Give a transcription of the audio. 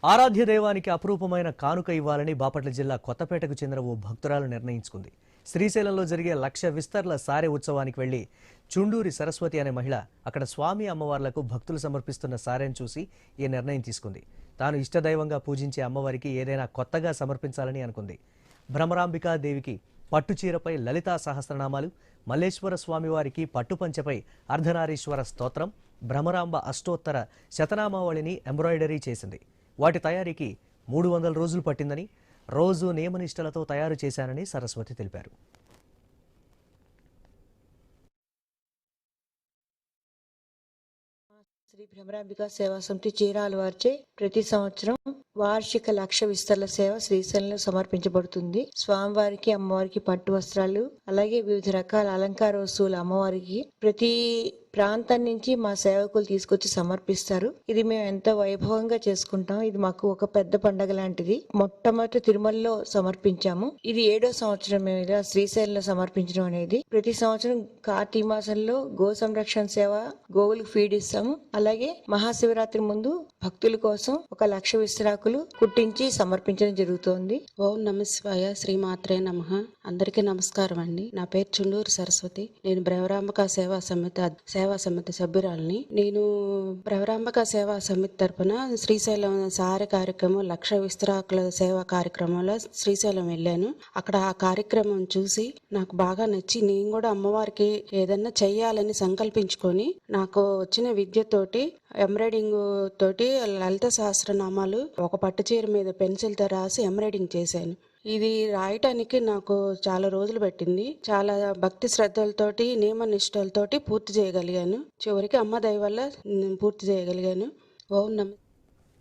ఆరాధ్య దైవానికి అపురూపమైన కానుక ఇవ్వాలని బాపట్ల జిల్లా కొత్తపేటకు చెందిన ఓ భక్తురాలు నిర్ణయించుకుంది. శ్రీశైలంలో జరిగే 1,00,000 విస్తర్ల సారె ఉత్సవానికి వెళ్లి చుండూరి సరస్వతి అనే మహిళ అక్కడ స్వామి అమ్మవార్లకు భక్తులు సమర్పిస్తున్న సారెను చూసి ఈ నిర్ణయం తీసుకుంది. తాను ఇష్టదైవంగా పూజించే అమ్మవారికి ఏదైనా కొత్తగా సమర్పించాలని అనుకుంది. భ్రమరాంబికా దేవికి పట్టుచీరపై లలితా సహస్రనామాలు, మల్లేశ్వర స్వామివారికి పట్టుపంచపై అర్ధనారీశ్వర స్తోత్రం, భ్రమరాంబ అష్టోత్తర శతనామావళిని ఎంబ్రాయిడరీ చేసింది. వాటి తయారీకి 300 రోజులు పట్టిందని, రోజు నియమనిష్టలతో తయారు చేశానని సరస్వతి తెలిపారు. శ్రీ భ్రమరాంబికా సేవా సమితి చీరాల వారిచే ప్రతి సంవత్సరం వార్షిక 1,00,000 విస్తరణ సేవ శ్రీశైలంలో సమర్పించబడుతుంది. స్వామివారికి, అమ్మవారికి పట్టు వస్త్రాలు, అలాగే వివిధ రకాల అలంకార వస్తువులు అమ్మవారికి ప్రతి ప్రాంతం నుంచి మా సేవకులు తీసుకొచ్చి సమర్పిస్తారు. ఇది మేము ఎంతో వైభవంగా చేసుకుంటాం. ఇది మాకు ఒక పెద్ద పండగ లాంటిది. మొట్టమొదటి తిరుమలలో సమర్పించాము. ఇది 7వ సంవత్సరం మేము ఇలా శ్రీశైలంలో సమర్పించడం అనేది. ప్రతి సంవత్సరం కార్తీక మాసంలో గో సంరక్షణ సేవ, గోవులకు ఫీడ్ ఇస్తాము. అలాగే మహాశివరాత్రి ముందు భక్తుల కోసం 1,00,000 విస్తరాకులు కుట్టించి సమర్పించడం జరుగుతోంది. ఓం నమ శివాయ, శ్రీమాత్రే నమః. అందరికీ నమస్కారం అండి. నా పేరు చుండూరు సరస్వతి. నేను భ్రమరాంబికా సేవా సమితి సభ్యురాలని. నేను భ్రమరాంబికా సేవా సమితి తరపున శ్రీశైలం సారె కార్యక్రమం 1,00,000 విస్తరాకుల సేవా కార్యక్రమంలో శ్రీశైలం వెళ్ళాను. అక్కడ ఆ కార్యక్రమం చూసి నాకు బాగా నచ్చి నేను కూడా అమ్మవారికి ఏదన్నా చెయ్యాలని సంకల్పించుకొని నాకు వచ్చిన విద్యతోటి ఎంబ్రాయిడింగ్ తోటి లలిత సహస్రనామాలు ఒక పట్టు చీర మీద పెన్సిల్తో రాసి ఎంబ్రాయిడింగ్ చేశాను. ఇది రాయటానికి నాకు చాలా రోజులు పట్టింది. చాలా భక్తి శ్రద్ధలతోటి, నియమ నిష్టలతోటి పూర్తి చేయగలిగాను. చివరికి అమ్మ దయ వల్ల పూర్తి చేయగలిగాను. ఓం నమ